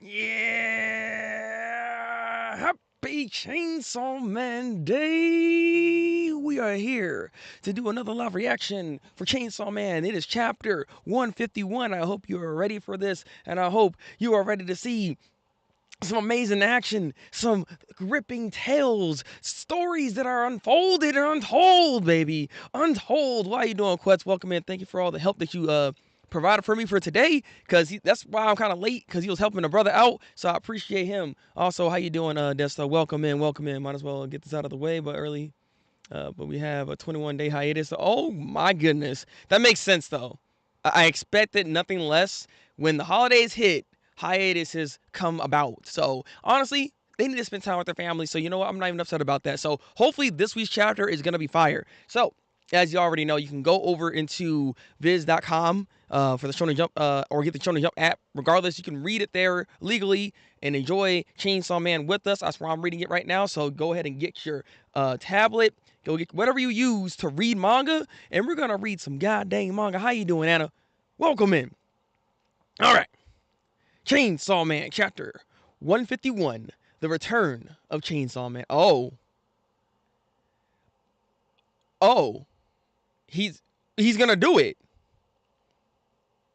Yeah! Happy Chainsaw Man Day! We are here to do another live reaction for Chainsaw Man. It is chapter 151. I hope you are ready for this, and I hope you are ready to see some amazing action, some gripping tales, stories that are unfolded and untold, baby. Untold. Why are you doing, Quets? Welcome in. Thank you for all the help that you provided for me for today, because that's why I'm kind of late, because he was helping a brother out, so I appreciate him. Also, how you doing, Desto? Welcome in, welcome in. Might as well get this out of the way, but early. But we have a 21-day hiatus. Oh my goodness, that makes sense though. I expected nothing less. When the holidays hit, hiatuses come about. So honestly, they need to spend time with their family. So you know what? I'm not even upset about that. So hopefully this week's chapter is gonna be fire. So as you already know, you can go over into viz.com for the Shonen Jump or get the Shonen Jump app. Regardless, you can read it there legally and enjoy Chainsaw Man with us. That's where I'm reading it right now. So go ahead and get your tablet. Go get whatever you use to read manga, and we're gonna read some goddamn manga. How you doing, Anna? Welcome in. All right. Chainsaw Man, chapter 151, The Return of Chainsaw Man. Oh, he's gonna do it.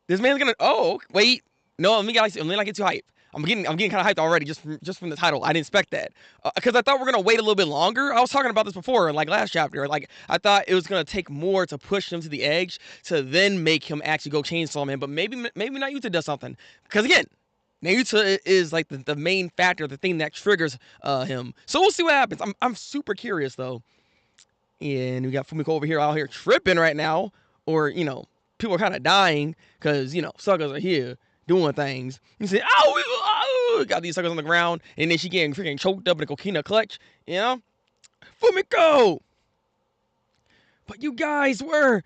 This man's gonna. Oh, wait. No, let me not get too hype. I'm getting kind of hyped already just from the title. I didn't expect that, because I thought we're gonna wait a little bit longer. I was talking about this before, like last chapter. Like I thought it was gonna take more to push him to the edge to then make him actually go Chainsaw Man. But maybe Nayuta does something, because again, Nayuta is like the main factor, the thing that triggers him. So we'll see what happens. I'm super curious though. And we got Fumiko over here out here tripping right now, or people are kind of dying because suckers are here doing things. You say, oh, got these suckers on the ground, and then she getting freaking choked up in a coquina clutch. Fumiko. But you guys were,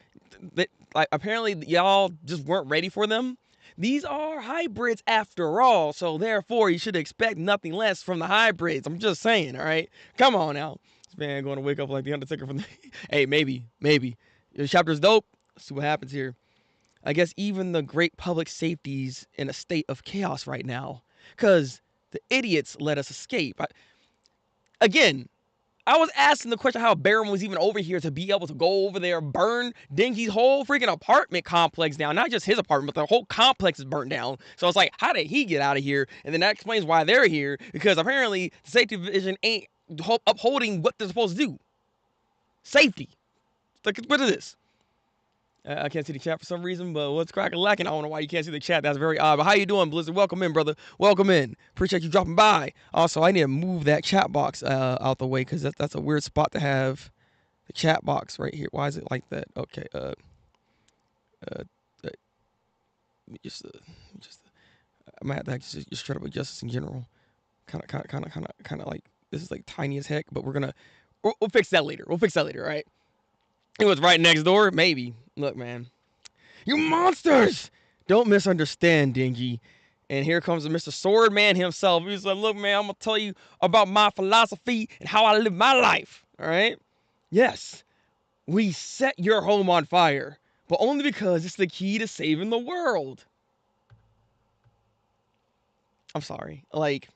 like, apparently y'all just weren't ready for them. These are hybrids after all, so therefore you should expect nothing less from the hybrids. I'm just saying, all right? Come on now. This man going to wake up like the Undertaker from the... Hey, maybe. The chapter's dope. Let's see what happens here. I guess even the great public safety's in a state of chaos right now, because the idiots let us escape. Again, I was asking the question how Baron was even over here to be able to go over there, burn Denji's whole freaking apartment complex down. Not just his apartment, but the whole complex is burnt down. So it's like, how did he get out of here? And then that explains why they're here, because apparently the safety division ain't upholding what they're supposed to do. Safety. Like, what is this? I can't see the chat for some reason, but what's cracking lacking? I don't know why you can't see the chat. That's very odd. But how you doing, Blizzard? Welcome in, brother. Welcome in. Appreciate you dropping by. Also, I need to move that chat box out the way, because that's a weird spot to have the chat box right here. Why is it like that? Okay. Just I might have to just straight up with justice in general. Kind of like, this is like tiny as heck, but we'll fix that later. We'll fix that later, all right? It was right next door, maybe. Look, man. You monsters! Don't misunderstand, Denji. And here comes Mr. Swordman himself. He's like, look, man, I'm going to tell you about my philosophy and how I live my life. All right? Yes, we set your home on fire, but only because it's the key to saving the world. I'm sorry. Like,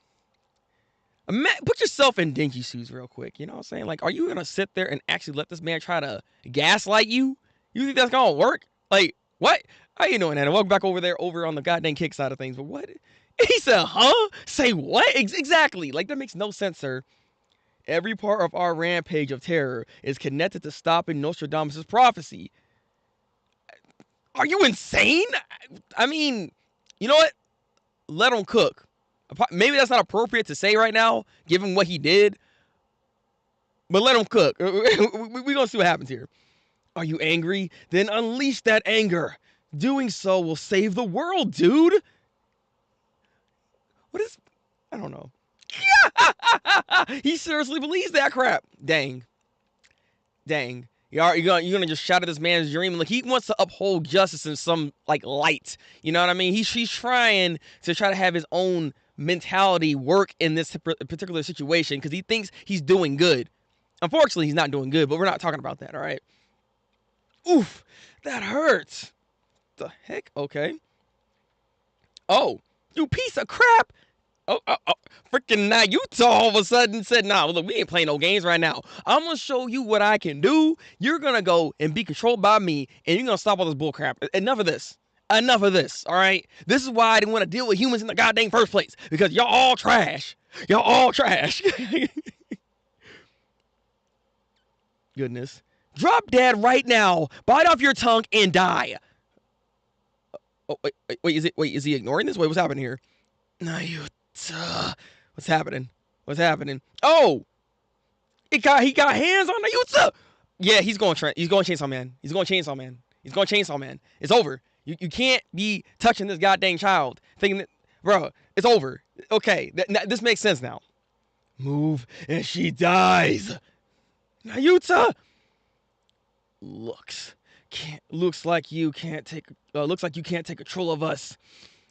put yourself in Denji's shoes real quick. You know what I'm saying? Like, are you going to sit there and actually let this man try to gaslight you? You think that's going to work? Like, what? How you doing, Anna? Welcome back over on the goddamn kick side of things. But what? He said, huh? Say what? Exactly. Like, that makes no sense, sir. Every part of our rampage of terror is connected to stopping Nostradamus' prophecy. Are you insane? I mean, you know what? Let him cook. Maybe that's not appropriate to say right now, given what he did. But let him cook. We're going to see what happens here. Are you angry? Then unleash that anger. Doing so will save the world, dude. What is... I don't know. He seriously believes that crap. Dang. You're gonna just shout at this man's dream. Like, he wants to uphold justice in some, like, light. You know what I mean? He's trying to have his own mentality work in this particular situation, because he thinks he's doing good. Unfortunately, he's not doing good, but we're not talking about that, all right? Oof, that hurts. The heck? Okay. Oh, you piece of crap. Oh, freaking Naruto all of a sudden said, nah, look, we ain't playing no games right now. I'm going to show you what I can do. You're going to go and be controlled by me, and you're going to stop all this bullcrap. Enough of this. Enough of this, all right? This is why I didn't want to deal with humans in the goddamn first place, because y'all all trash. Y'all all trash. Goodness. Drop dead right now. Bite off your tongue and die. Oh, wait, is he ignoring this? Wait, what's happening here? Nayuta. What's happening? What's happening? Oh! He got hands on Nayuta! Yeah, he's going Chainsaw Man. He's going Chainsaw Man. He's going Chainsaw Man. It's over. You can't be touching this goddamn child. Thinking that, bro, it's over. Okay, this makes sense now. Move and she dies. Nayuta! Looks like you can't take control of us.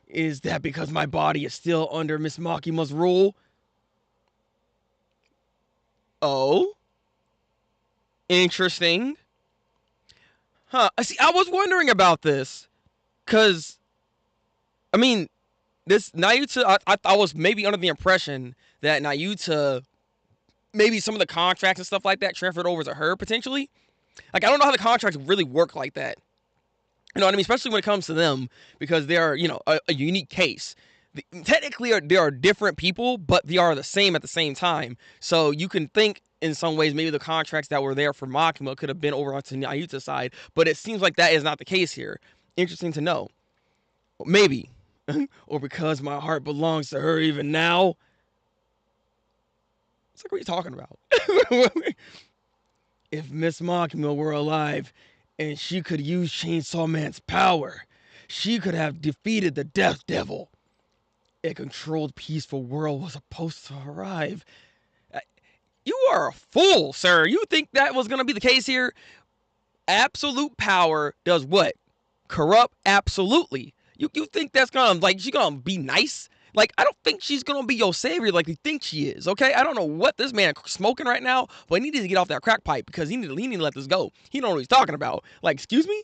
Is that because my body is still under Miss Makima's rule? Oh? Interesting. Huh. See, I was wondering about this. Because, I mean, this Nayuta, I was maybe under the impression that Nayuta, maybe some of the contracts and stuff like that transferred over to her, potentially. Like, I don't know how the contracts really work like that. You know what I mean? Especially when it comes to them, because they are, a unique case. Technically, they are different people, but they are the same at the same time. So you can think, in some ways, maybe the contracts that were there for Makima could have been over onto Nayuta's side, but it seems like that is not the case here. Interesting to know. Maybe. Or because my heart belongs to her even now. It's like, what are you talking about? If Miss Makima were alive, and she could use Chainsaw Man's power, she could have defeated the Death Devil. A controlled, peaceful world was supposed to arrive. You are a fool, sir. You think that was going to be the case here? Absolute power does what? Corrupt absolutely. You think that's going to, she's going to be nice? Like, I don't think she's going to be your savior like you think she is, okay? I don't know what this man is smoking right now, but he needs to get off that crack pipe because he need to let this go. He don't know what he's talking about. Like, excuse me?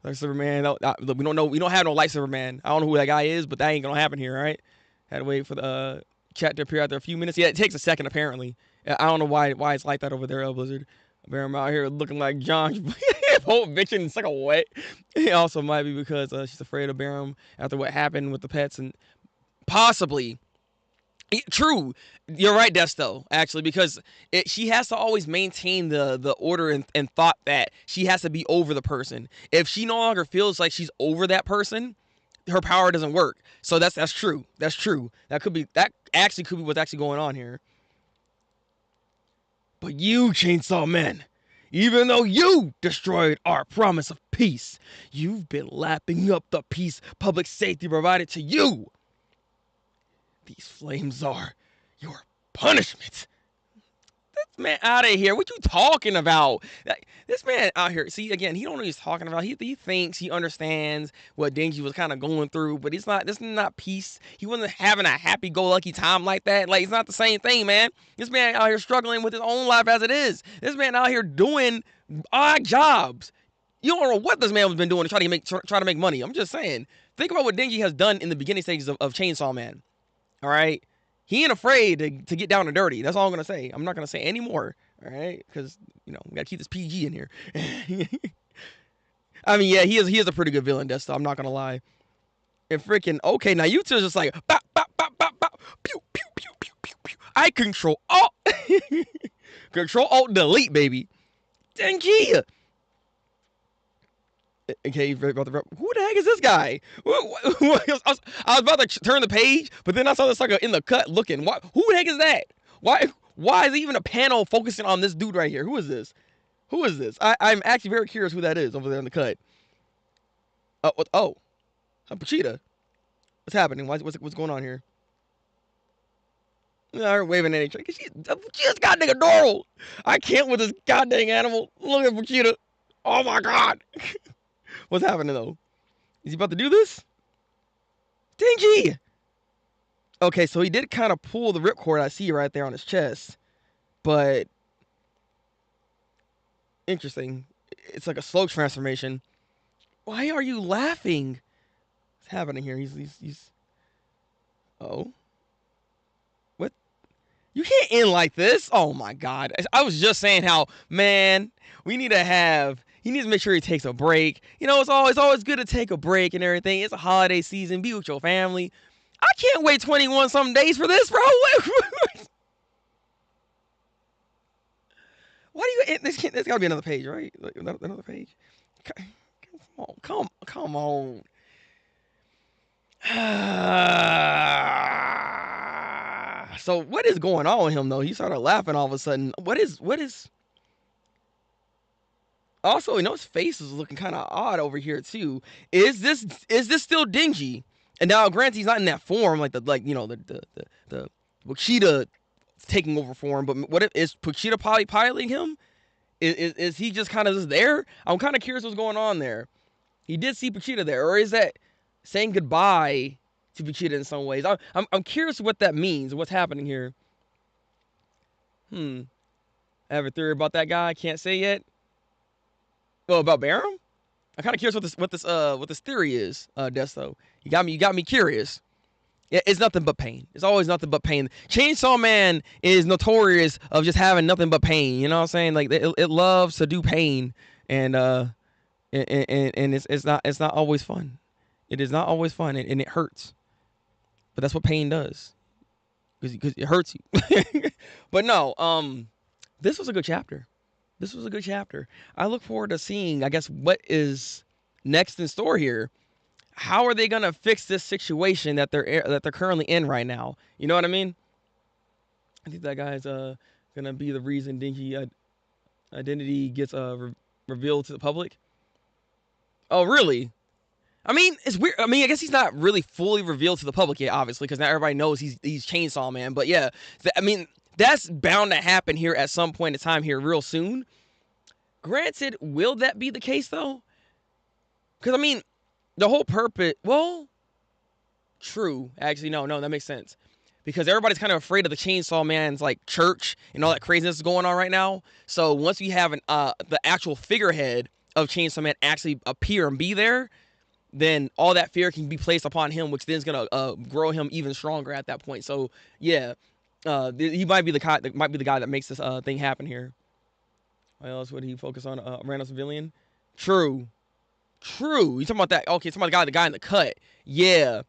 Lightsaber man, we don't know. We don't have no lightsaber man. I don't know who that guy is, but that ain't going to happen here, all right? Had to wait for the chat to appear after a few minutes. Yeah, it takes a second, apparently. I don't know why it's like that over there, Blizzard. I'm out here looking like John. Whole bitch in such a way. It also might be because she's afraid of Barum after what happened with the pets and possibly. True, you're right, Desto. Actually, because she has to always maintain the order and thought that she has to be over the person. If she no longer feels like she's over that person, her power doesn't work. So that's true. That's true. That actually could be what's actually going on here. But you, Chainsaw Man, even though you destroyed our promise of peace, you've been lapping up the peace public safety provided to you. These flames are your punishment. This man out of here. What you talking about? This man out here. See, again, he don't know what he's talking about. He thinks he understands what Denji was kind of going through, but it's not. This is not peace. He wasn't having a happy-go-lucky time like that. Like, it's not the same thing, man. This man out here struggling with his own life as it is. This man out here doing odd jobs. You don't know what this man has been doing to try to make money. I'm just saying. Think about what Denji has done in the beginning stages of Chainsaw Man. All right. He ain't afraid to get down and dirty. That's all I'm going to say. I'm not going to say any more. All right. Because, we got to keep this PG in here. I mean, yeah, he is a pretty good villain, Desto. I'm not going to lie. And freaking, okay, now you two just like, bop, bop, bop, bop, bop, pew, pew, pew, pew, pew, pew. I control alt. Control alt delete, baby. Denji. Okay, about the who the heck is this guy? I was about to turn the page, but then I saw this sucker in the cut looking. Who the heck is that? Why is even a panel focusing on this dude right here? Who is this? I'm actually very curious who that is over there in the cut. Pachita. What's happening? What's going on here? Her waving at each other. She's goddamn adorable. I can't with this goddamn animal. Look at Pachita. Oh my god. What's happening, though? Is he about to do this? Denji! Okay, so he did kind of pull the ripcord I see right there on his chest. But... interesting. It's like a slow transformation. Why are you laughing? What's happening here? He's... Oh? You can't end like this. Oh my God. I was just saying how, man, we need to have. He needs to make sure he takes a break. You know, it's always good to take a break and everything. It's a holiday season. Be with your family. I can't wait 21 some days for this, bro. Why do you? There's got to be another page, right? Like, another page. Come on. So what is going on with him though? He started laughing all of a sudden. What is? Also, you know, his face is looking kind of odd over here too. Is this still dingy? And now, granted, he's not in that form like the Puchita taking over form. But what if is Puchita piloting him? Is he just kind of just there? I'm kind of curious what's going on there. He did see Puchita there, or is that saying goodbye to Puchita in some ways? I'm curious what that means. What's happening here? I have a theory about that guy. Can't say yet. Well, about Barum? I'm kind of curious what this theory is, Desto. You got me curious. Yeah, it's nothing but pain. It's always nothing but pain. Chainsaw Man is notorious of just having nothing but pain. You know what I'm saying? Like it loves to do pain, and it's not always fun. It is not always fun, and it hurts. But that's what pain does, because it hurts you. But no, this was a good chapter. This was a good chapter. I look forward to seeing, I guess, what is next in store here. How are they gonna fix this situation that they're currently in right now? You know what I mean? I think that guy's gonna be the reason Dinky identity gets revealed to the public. Oh, really? I mean, it's weird. I mean, I guess he's not really fully revealed to the public yet, obviously, because now everybody knows he's Chainsaw Man. But yeah, I mean, that's bound to happen here at some point in time here real soon. Granted, will that be the case though? Because I mean, the whole purpose. Well, true. Actually, no, that makes sense. Because everybody's kind of afraid of the Chainsaw Man's like church and all that craziness going on right now. So once we have the actual figurehead of Chainsaw Man actually appear and be there, then all that fear can be placed upon him, which then is gonna grow him even stronger at that point. So yeah, he might be the guy that makes this thing happen here. What else would he focus on? Random civilian. True. You talking about that? Okay, talking about the guy in the cut. Yeah.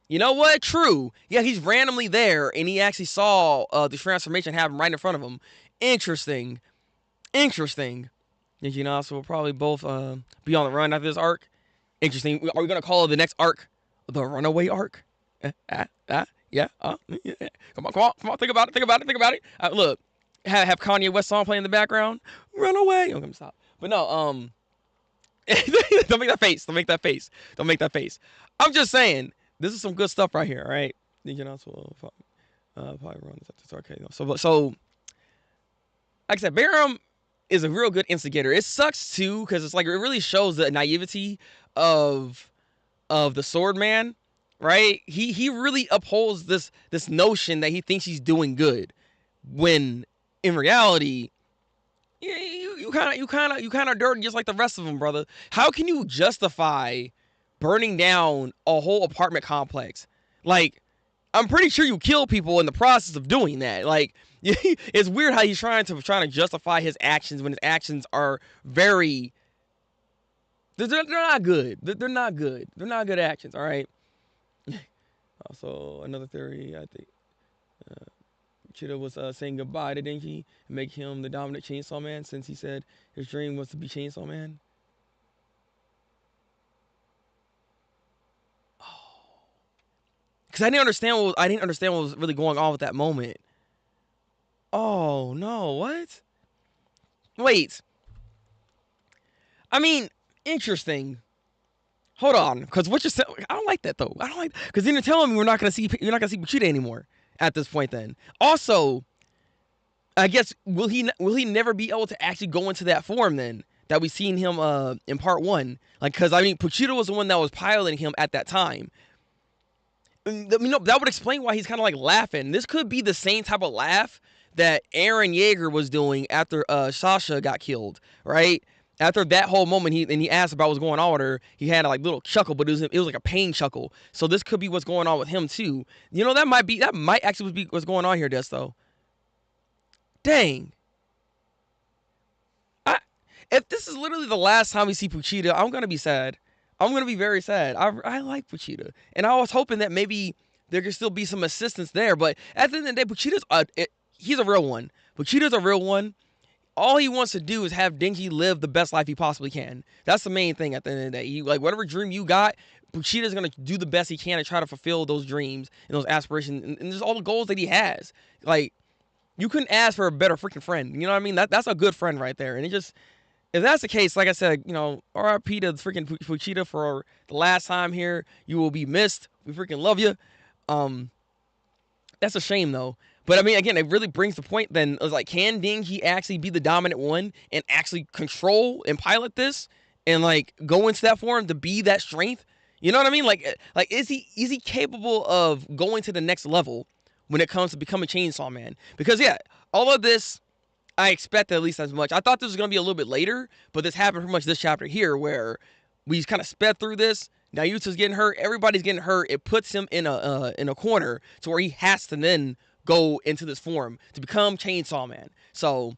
You know what? True. Yeah, he's randomly there, and he actually saw the transformation happen right in front of him. Interesting. You know, so we'll probably both be on the run after this arc. Interesting. Are we gonna call the next arc the Runaway arc? Yeah. Come on. Think about it. Look, have Kanye West song playing in the background. Runaway. Okay, stop. But no, don't make that face. I'm just saying, this is some good stuff right here. All right. You know, so probably run this up to arcade. So, like I said, Barum is a real good instigator. It sucks too, because it's like it really shows the naivety of the Sword Man, right? He really upholds this notion that he thinks he's doing good, when in reality, you kind of dirty just like the rest of them, brother. How can you justify burning down a whole apartment complex? Like, I'm pretty sure you kill people in the process of doing that. Like, it's weird how he's trying to justify his actions when his actions are very. They're not good. They're not good. They're not good actions. All right. Also, another theory, I think. Cheetah was saying goodbye to Dinky and make him the dominant Chainsaw Man, since he said his dream was to be Chainsaw Man. Oh, because I didn't understand what was really going on with that moment. Oh no! What? Wait. I mean, interesting. Hold on, because what you're saying, I don't like that though. I don't like, because then you're telling me you're not gonna see Cheetah anymore at this point. Then also, I guess will he never be able to actually go into that form then that we seen him in part 1? Like, because I mean, Puchita was the one that was piloting him at that time. You know, that would explain why he's kind of like laughing. This could be the same type of laugh that Eren Yeager was doing after Sasha got killed, right? After that whole moment, he asked about what's going on with her. He had a like little chuckle, but it was like a pain chuckle. So this could be what's going on with him too. You know, that might actually be what's going on here, Desto. Dang. If this is literally the last time we see Pochita, I'm gonna be sad. I'm gonna be very sad. I like Pochita, and I was hoping that maybe there could still be some assistance there. But at the end of the day, he's a real one. Pochita's a real one. All he wants to do is have Denji live the best life he possibly can. That's the main thing at the end of the day. Like whatever dream you got, Pochita's gonna do the best he can to try to fulfill those dreams and those aspirations and just all the goals that he has. Like you couldn't ask for a better freaking friend. You know what I mean? That's a good friend right there. And it just if that's the case, like I said, RIP to freaking Pochita for the last time here. You will be missed. We freaking love you. That's a shame though. But I mean, again, it really brings the point. Then it was like, can Denji actually be the dominant one and actually control and pilot this, and like go into that form to be that strength? You know what I mean? Like is he capable of going to the next level when it comes to becoming Chainsaw Man? Because yeah, all of this. I expected at least as much. I thought this was going to be a little bit later, but this happened pretty much this chapter here where we kind of sped through this. Now Yuta's getting hurt. Everybody's getting hurt. It puts him in a corner to where he has to then go into this form to become Chainsaw Man. So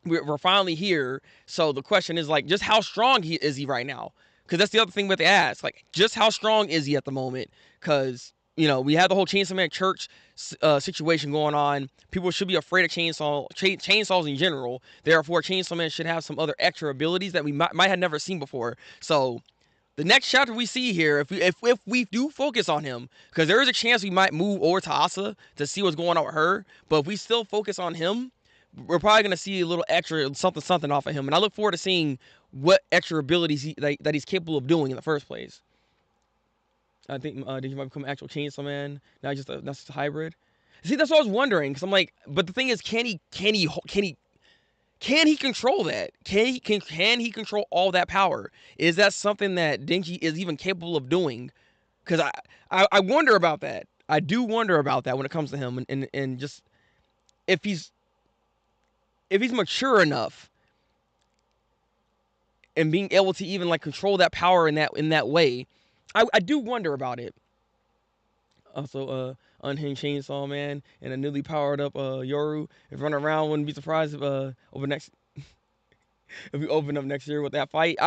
we're finally here. So the question is like, just how strong is he right now? Because that's the other thing we have to ask. Like, just how strong is he at the moment? Because we have the whole Chainsaw Man church situation going on. People should be afraid of chainsaws in general. Therefore, Chainsaw Man should have some other extra abilities that we might have never seen before. So, the next chapter we see here, if we do focus on him, because there is a chance we might move over to Asa to see what's going on with her. But if we still focus on him, we're probably going to see a little extra something off of him. And I look forward to seeing what extra abilities that he's capable of doing in the first place. I think Digimon might become actual Chainsaw Man, not just that's just a hybrid. See, that's what I was wondering. Because I'm like, but the thing is, can he control that? Can he control all that power? Is that something that Denji is even capable of doing? Because I wonder about that. I do wonder about that when it comes to him, and just if he's mature enough and being able to even like control that power in that way. I do wonder about it. Also, Unhinged Chainsaw Man and a newly powered up Yoru. If running around, wouldn't be surprised if if we open up next year with that fight.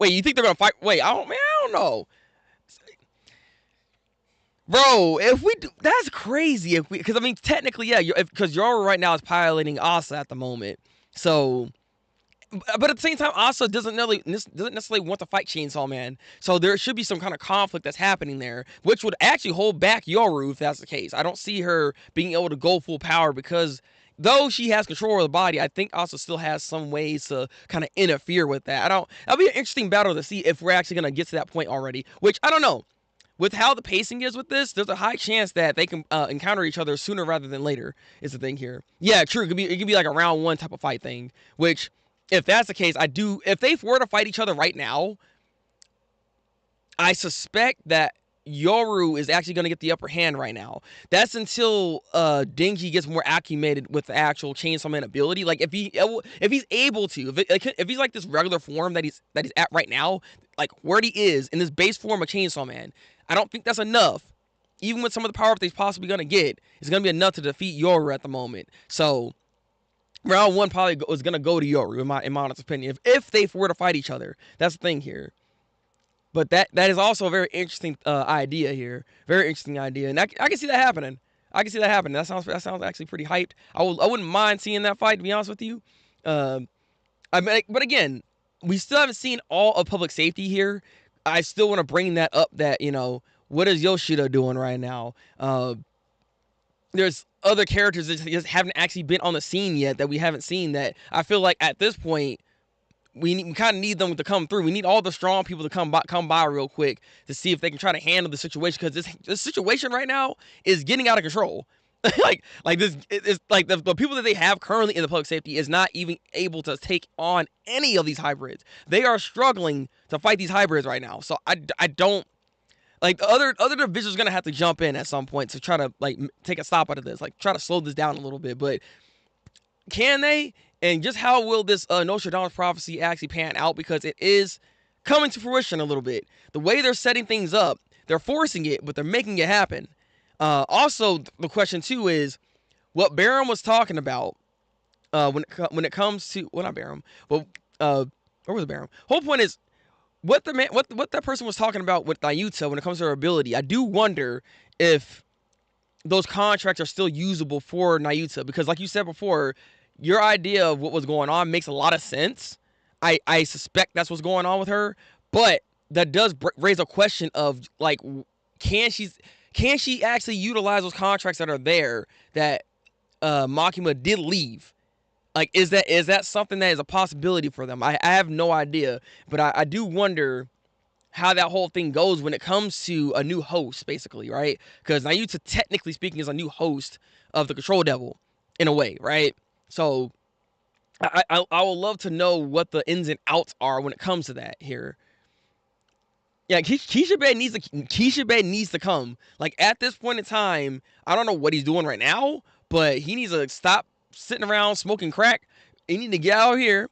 Wait, you think they're gonna fight? Wait, I don't know, bro. If we do, that's crazy. Because I mean, technically, yeah, because Yoru right now is piloting Asa at the moment, so. But at the same time, Asa doesn't necessarily want to fight Chainsaw Man. So there should be some kind of conflict that's happening there, which would actually hold back Yoru if that's the case. I don't see her being able to go full power because though she has control of the body, I think Asa still has some ways to kind of interfere with that. That'll be an interesting battle to see if we're actually going to get to that point already, which I don't know. With how the pacing is with this, there's a high chance that they can encounter each other sooner rather than later is the thing here. Yeah, true. It could be like a round one type of fight thing, which... If that's the case, if they were to fight each other right now, I suspect that Yoru is actually going to get the upper hand right now. That's until Denji gets more acclimated with the actual Chainsaw Man ability. Like if he's able to, if he's like this regular form that he's at right now, like where he is in this base form of Chainsaw Man, I don't think that's enough. Even with some of the power up that he's possibly going to get, it's going to be enough to defeat Yoru at the moment. So. Round one probably was going to go to Yoru, in my honest opinion, if they were to fight each other. That's the thing here. But that is also a very interesting idea here. Very interesting idea. And I can see that happening. That sounds actually pretty hyped. I wouldn't mind seeing that fight, to be honest with you. But again, we still haven't seen all of public safety here. I still want to bring that up that, what is Yoshida doing right now? There's other characters that just haven't actually been on the scene yet that we haven't seen that I feel like at this point we kind of need them to come through. We need all the strong people to come by real quick to see if they can try to handle the situation because this situation right now is getting out of control. like this it's like the people that they have currently in the public safety is not even able to take on any of these hybrids. They are struggling to fight these hybrids right now. So I don't. Like, the other division's going to have to jump in at some point to try to, like, take a stop out of this. Like, try to slow this down a little bit. But can they? And just how will this Nostradamus prophecy actually pan out? Because it is coming to fruition a little bit. The way they're setting things up, they're forcing it, but they're making it happen. Also, the question, too, is what Baron was talking about when it comes to, well, not Baron, but where was Baron? Whole point is what the man what that person was talking about with Nayuta when it comes to her ability. I do wonder if those contracts are still usable for Nayuta, because like you said before, your idea of what was going on makes a lot of sense. I suspect that's what's going on with her, but that does raise a question of like, can she actually utilize those contracts that are there that Makima did leave? Like, is that something that is a possibility for them? I have no idea, but I do wonder how that whole thing goes when it comes to a new host, basically, right? Because Nayuta, technically speaking, is a new host of the Control Devil, in a way, right? So I would love to know what the ins and outs are when it comes to that here. Yeah, Kishibe needs to come. Like, at this point in time, I don't know what he's doing right now, but he needs to stop sitting around smoking crack. He needs to get out here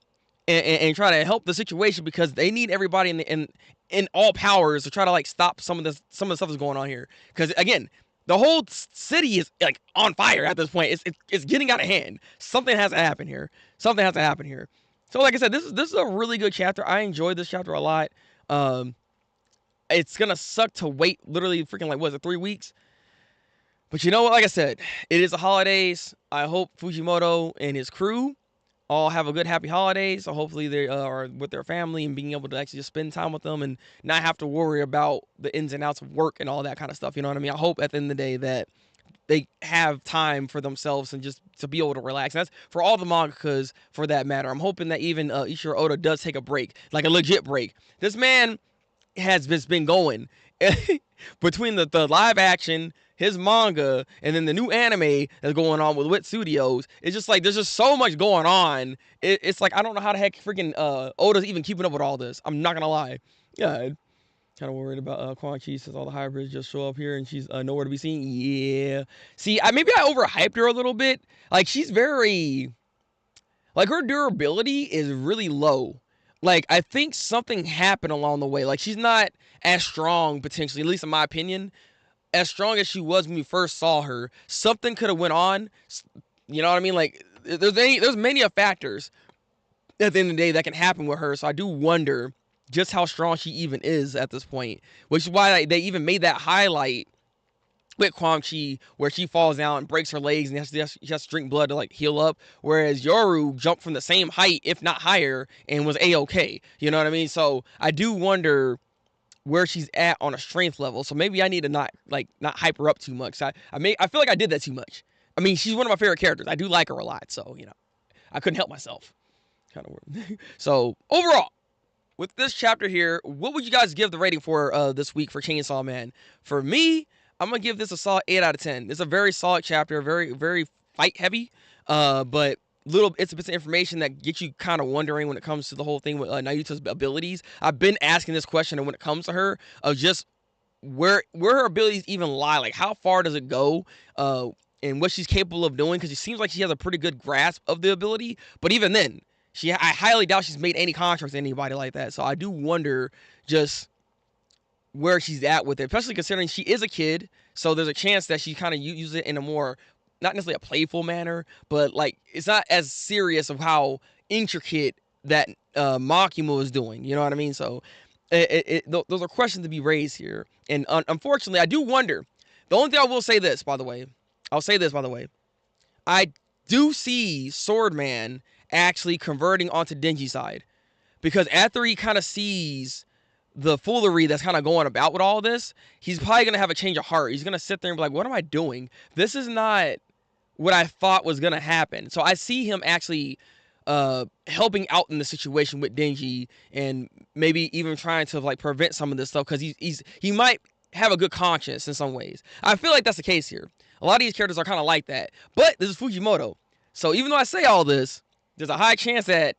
and try to help the situation, because they need everybody in all powers to try to like stop some of the stuff that's going on here. Because again, the whole city is like on fire at this point. It's getting out of hand. Something has to happen here. Something has to happen here. So like I said, this is a really good chapter. I enjoyed this chapter a lot. It's gonna suck to wait literally freaking like, was it 3 weeks? But you know what? Like I said, it is the holidays. I hope Fujimoto and his crew all have a good, happy holidays. So hopefully they are with their family and being able to actually just spend time with them and not have to worry about the ins and outs of work and all that kind of stuff. You know what I mean? I hope at the end of the day that they have time for themselves and just to be able to relax. And that's for all the mangakas, for that matter. I'm hoping that even Ishiro Oda does take a break, like a legit break. This man has just been going between the live action, his manga, and then the new anime that's going on with Wit Studios. It's just like there's just so much going on. It's like I don't know how the heck freaking Oda's even keeping up with all this. I'm not gonna lie. Yeah, kind of worried about Quan Chi, since all the hybrids just show up here and she's nowhere to be seen. Yeah. See, maybe I overhyped her a little bit. Like, she's very, like, her durability is really low. Like, I think something happened along the way. Like, she's not as strong, potentially, at least in my opinion, as strong as she was when we first saw her. Something could have went on. You know what I mean? Like, there's many factors at the end of the day that can happen with her. So I do wonder just how strong she even is at this point. Which is why they even made that highlight with Quan Chi, where she falls down and breaks her legs and she has to drink blood to like heal up, whereas Yoru jumped from the same height, if not higher, and was A-okay. You know what I mean? So I do wonder where she's at on a strength level. So maybe I need to not hype her up too much. I feel like I did that too much. I mean, she's one of my favorite characters. I do like her a lot, so you know, I couldn't help myself. Kind of weird. So overall, with this chapter here, what would you guys give the rating for this week for Chainsaw Man? For me, I'm gonna give this a solid 8 out of 10. It's a very solid chapter, very, very fight heavy, but little bits of information that gets you kind of wondering when it comes to the whole thing with Nayuta's abilities. I've been asking this question, and when it comes to her, of just where her abilities even lie, like how far does it go, and what she's capable of doing, because it seems like she has a pretty good grasp of the ability, but even then, I highly doubt she's made any contracts to anybody like that. So I do wonder just where she's at with it, especially considering she is a kid. So there's a chance that she kind of uses it in a more, not necessarily a playful manner, but like it's not as serious of how intricate that Makima was doing. You know what I mean? So those are questions to be raised here. And unfortunately, I do wonder. The only thing I will say this, by the way, I do see Swordman actually converting onto Denji's side, because after he kind of sees the foolery that's kind of going about with all this, he's probably going to have a change of heart. He's going to sit there and be like, what am I doing? This is not what I thought was going to happen. So I see him actually helping out in the situation with Denji, and maybe even trying to like prevent some of this stuff, because he might have a good conscience in some ways. I feel like that's the case here. A lot of these characters are kind of like that. But this is Fujimoto. So even though I say all this, there's a high chance that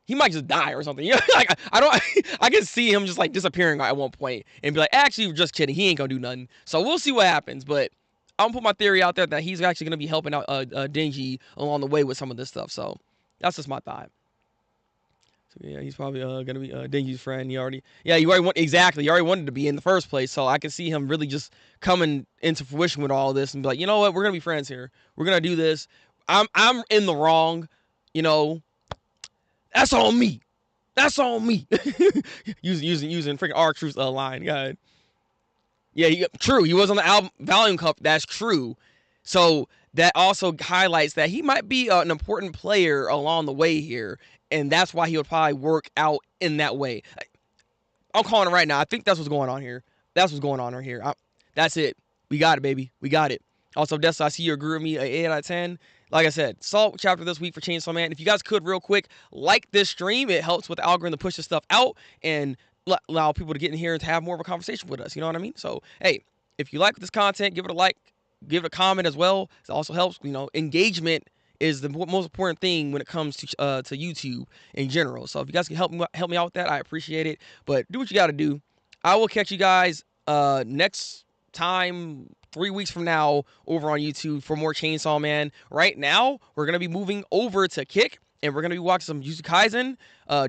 he might just die or something. You know, like I can see him just like disappearing at one point and be like, actually, we're just kidding. He ain't gonna do nothing. So we'll see what happens. But I'm gonna put my theory out there that he's actually gonna be helping out Denji along the way with some of this stuff. So that's just my thought. So, yeah, he's probably gonna be Dingy's friend. You already exactly. You already wanted to be in the first place, so I can see him really just coming into fruition with all this and be like, you know what, we're gonna be friends here. We're gonna do this. I'm in the wrong, you know. That's on me. That's on me. using freaking R-Truth's line, God. Yeah, true. He was on the album Volume Cup. That's true. So that also highlights that he might be an important player along the way here, and that's why he would probably work out in that way. I'm calling it right now. I think that's what's going on here. That's what's going on right here. That's it. We got it, baby. We got it. Also, Dessa, I see you agree with me. 8 out of 10. Like I said, solid chapter this week for Chainsaw Man. If you guys could, real quick, like this stream. It helps with the algorithm to push this stuff out and allow people to get in here and to have more of a conversation with us. You know what I mean? So, hey, if you like this content, give it a like, give it a comment as well. It also helps. You know, engagement is the most important thing when it comes to YouTube in general. So if you guys can help me out with that, I appreciate it. But do what you got to do. I will catch you guys next time, 3 weeks from now, over on YouTube for more Chainsaw Man. Right now, we're gonna be moving over to Kick, and we're gonna be watching some Jujutsu Kaisen,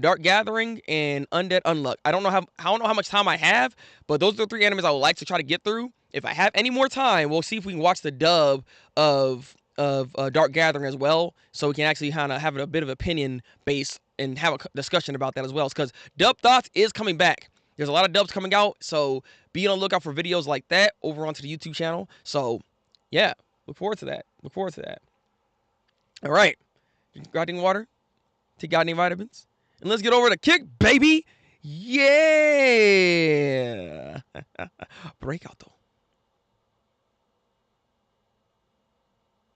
Dark Gathering, and Undead Unluck. I don't know how much time I have, but those are the 3 animes I would like to try to get through. If I have any more time, we'll see if we can watch the dub of Dark Gathering as well, so we can actually kind of have a bit of opinion base and have a discussion about that as well. Because Dub Thoughts is coming back. There's a lot of dubs coming out, so be on the lookout for videos like that over onto the YouTube channel. So, yeah, look forward to that. All right, got any water? Take out any vitamins? And let's get over to Kick, baby. Yeah. Breakout though.